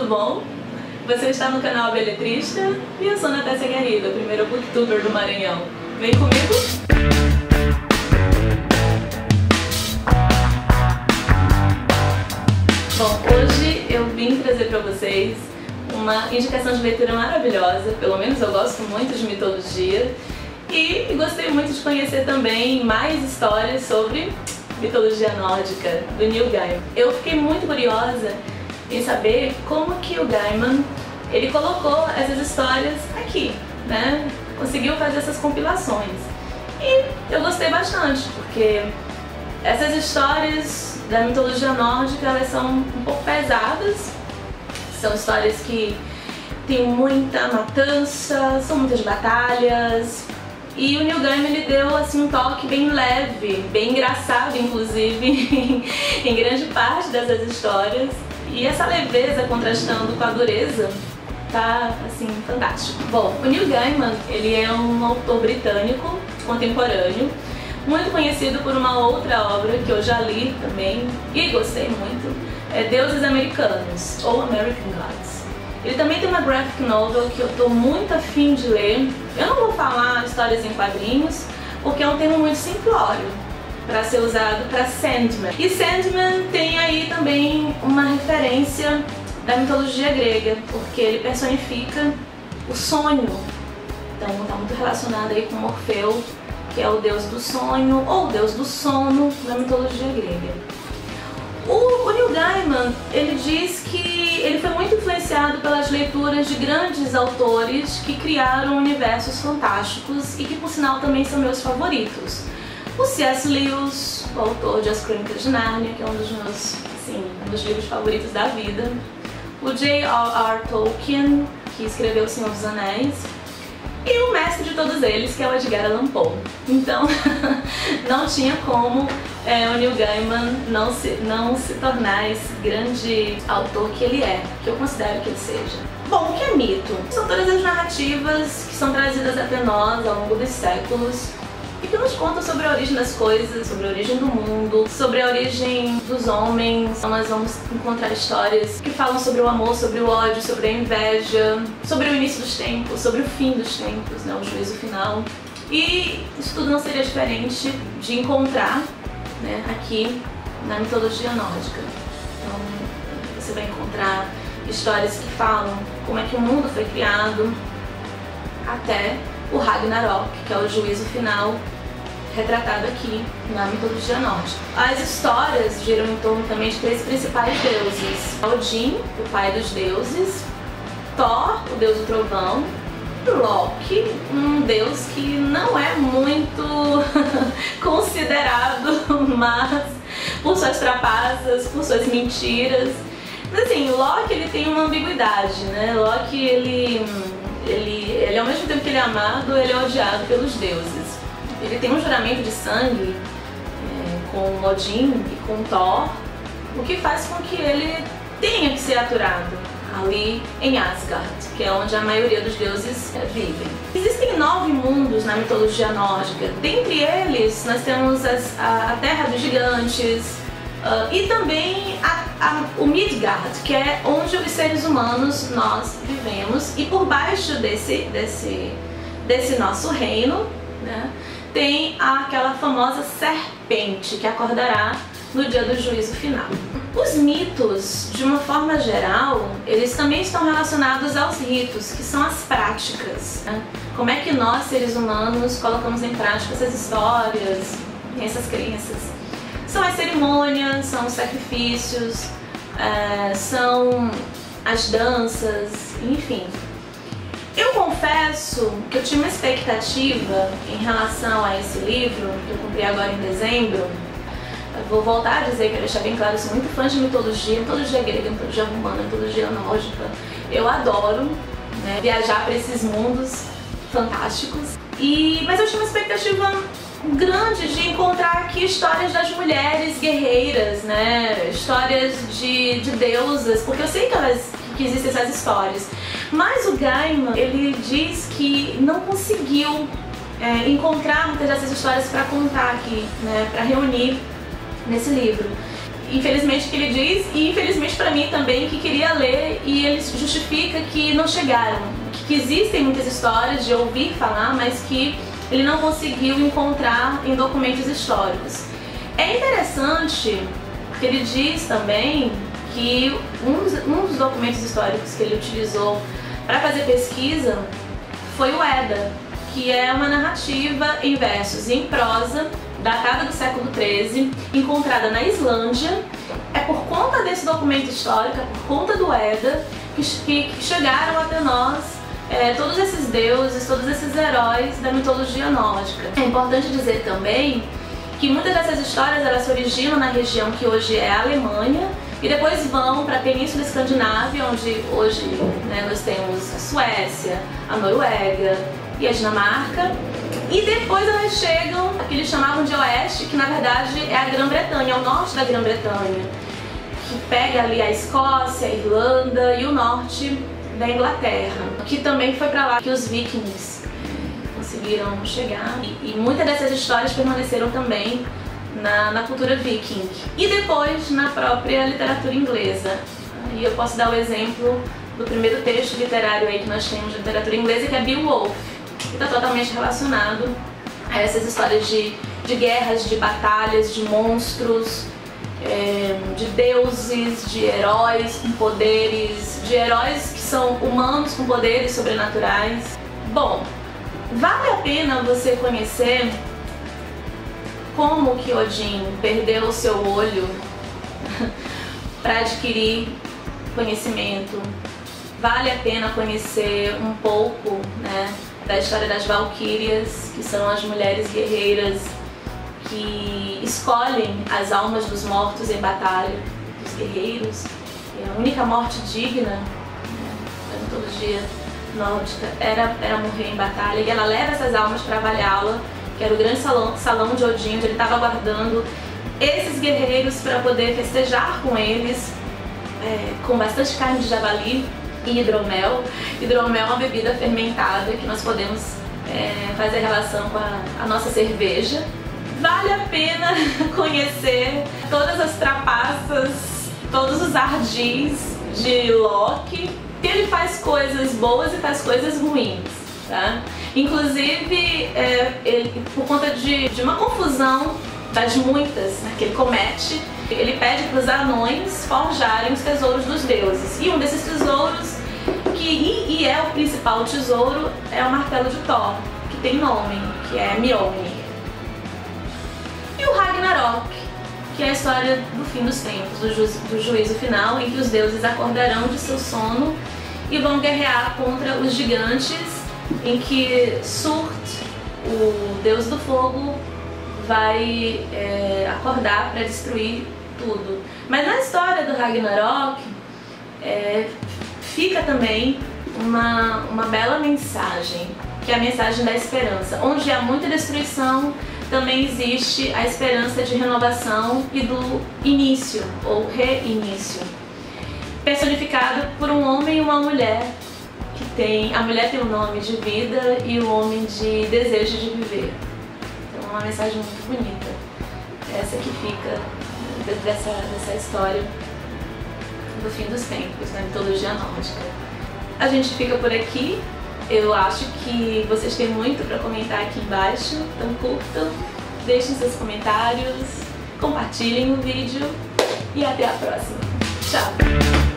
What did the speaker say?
tudo bom? Você está no canal Beletrista e eu sou Natácia Garrido, a primeira booktuber do Maranhão. Vem comigo? Bom, hoje eu vim trazer para vocês uma indicação de leitura maravilhosa, pelo menos eu gosto muito de mitologia e gostei muito de conhecer também mais histórias sobre mitologia nórdica, do Neil Gaiman. Eu fiquei muito curiosa em saber como que o Gaiman ele colocou essas histórias aqui, né? Conseguiu fazer essas compilações. E eu gostei bastante, porque essas histórias da mitologia nórdica, elas são um pouco pesadas. São histórias que tem muita matança, são muitas batalhas. E o Neil Gaiman ele deu assim um toque bem leve, bem engraçado inclusive, em grande parte dessas histórias. E essa leveza contrastando com a dureza tá assim fantástico. Bom, o Neil Gaiman ele é um autor britânico contemporâneo, muito conhecido por uma outra obra que eu já li também e gostei muito, é Deuses Americanos, ou American Gods. Ele também tem uma graphic novel que eu tô muito afim de ler. Eu não vou falar histórias em quadrinhos, porque é um termo muito simplório para ser usado para Sandman. E Sandman tem aí também uma referência da mitologia grega, porque ele personifica o sonho. Então está muito relacionado aí com Orfeu, que é o deus do sonho ou o deus do sono na mitologia grega. O Neil Gaiman, ele diz que ele foi muito influenciado pelas leituras de grandes autores que criaram universos fantásticos e que por sinal também são meus favoritos. O C.S. Lewis, o autor de As Crônicas de Nárnia, que é um dos meus, assim, um dos livros favoritos da vida. O J.R.R. Tolkien, que escreveu O Senhor dos Anéis. E o mestre de todos eles, que é o Edgar Allan Poe. Então, não tinha como o Neil Gaiman não se tornar esse grande autor que ele é, que eu considero que ele seja. Bom, o que é mito? São todas as narrativas que são trazidas até nós ao longo dos séculos e que nos contam sobre a origem das coisas, sobre a origem do mundo, sobre a origem dos homens. Então nós vamos encontrar histórias que falam sobre o amor, sobre o ódio, sobre a inveja, sobre o início dos tempos, sobre o fim dos tempos, né, o juízo final. E isso tudo não seria diferente de encontrar, né, aqui na mitologia nórdica. Então você vai encontrar histórias que falam como é que o mundo foi criado até o Ragnarok, que é o juízo final retratado aqui na mitologia nórdica. As histórias giram em torno também de três principais deuses: Odin, o pai dos deuses, Thor, o deus do trovão, e Loki, um deus que não é muito considerado, mas por suas trapaças, por suas mentiras. Mas assim, Loki ele tem uma ambiguidade, né? Loki ele ao mesmo tempo que ele é amado, ele é odiado pelos deuses. Ele tem um juramento de sangue com Odin e com Thor, o que faz com que ele tenha que ser aturado ali em Asgard, que é onde a maioria dos deuses vivem. Existem 9 mundos na mitologia nórdica. Dentre eles, nós temos a Terra dos Gigantes e também o Midgard, que é onde os seres humanos nós vivemos, e por baixo desse nosso reino, né, tem aquela famosa serpente que acordará no dia do juízo final. Os mitos, de uma forma geral, eles também estão relacionados aos ritos, que são as práticas, né? Como é que nós, seres humanos, colocamos em prática essas histórias, essas crenças. São as cerimônias, são os sacrifícios, são as danças, enfim. Eu confesso que eu tinha uma expectativa em relação a esse livro, que eu comprei agora em dezembro. Eu vou voltar a dizer, quero deixar bem claro, eu sou muito fã de mitologia grega, mitologia romana, mitologia nórdica. Eu adoro, né, viajar para esses mundos fantásticos. Mas eu tinha uma expectativa grande de encontrar aqui histórias das mulheres guerreiras, né? Histórias de deusas, porque eu sei que existem essas histórias. Mas o Gaiman, ele diz que não conseguiu encontrar muitas dessas histórias para contar aqui, né? Para reunir nesse livro. infelizmente, que ele diz, e infelizmente para mim também, que queria ler, e ele justifica que não chegaram, que existem muitas histórias de ouvir falar, mas que ele não conseguiu encontrar em documentos históricos. É interessante que ele diz também que um dos documentos históricos que ele utilizou para fazer pesquisa foi o Edda, que é uma narrativa em versos e em prosa datada do século XIII, encontrada na Islândia. É por conta desse documento histórico, é por conta do Edda, que chegaram até nós todos esses deuses, todos esses heróis da mitologia nórdica. É importante dizer também que muitas dessas histórias elas se originam na região que hoje é a Alemanha e depois vão para a Península Escandinávia, onde hoje nós temos a Suécia, a Noruega e a Dinamarca. E depois elas chegam a que eles chamavam de Oeste, que na verdade é a Grã-Bretanha, é o norte da Grã-Bretanha, que pega ali a Escócia, a Irlanda e o norte da Inglaterra, que também foi para lá que os vikings conseguiram chegar. E muitas dessas histórias permaneceram também na cultura viking e depois na própria literatura inglesa. E eu posso dar o exemplo do primeiro texto literário aí que nós temos de literatura inglesa, que é Beowulf, que está totalmente relacionado a essas histórias de guerras, de batalhas, de monstros, de deuses, de heróis com poderes, de heróis que são humanos com poderes sobrenaturais. Bom, vale a pena você conhecer como que Odin perdeu o seu olho para adquirir conhecimento. Vale a pena conhecer um pouco, da história das Valquírias, que são as mulheres guerreiras que escolhem as almas dos mortos em batalha, dos guerreiros. E a única morte digna da mitologia nórdica era morrer em batalha, e ela leva essas almas para Valhalla, que era o grande salão de Odin, onde ele estava aguardando esses guerreiros para poder festejar com eles, com bastante carne de javali e hidromel. Hidromel é uma bebida fermentada que nós podemos fazer relação com a nossa cerveja. Vale a pena conhecer todas as trapaças, todos os ardis de Loki. Ele faz coisas boas e faz coisas ruins, tá? Inclusive, ele, por conta de uma confusão das muitas que ele comete, ele pede para os anões forjarem os tesouros dos deuses. E um desses tesouros, e é o principal tesouro, é o martelo de Thor, que tem nome, que é Mjolnir. E o Ragnarok, que é a história do fim dos tempos, do juízo final, em que os deuses acordarão de seu sono e vão guerrear contra os gigantes, em que Surt, o deus do fogo, vai acordar para destruir tudo. Mas na história do Ragnarok fica também uma bela mensagem, que é a mensagem da esperança. Onde há muita destruição, também existe a esperança de renovação e do início, ou reinício, personificado por um homem e uma mulher, a mulher tem o nome de vida e o homem de desejo de viver. Então é uma mensagem muito bonita, essa que fica dessa história do fim dos tempos, na mitologia nórdica. A gente fica por aqui. Eu acho que vocês têm muito para comentar aqui embaixo, então curtam, deixem seus comentários, compartilhem o vídeo e até a próxima. Tchau!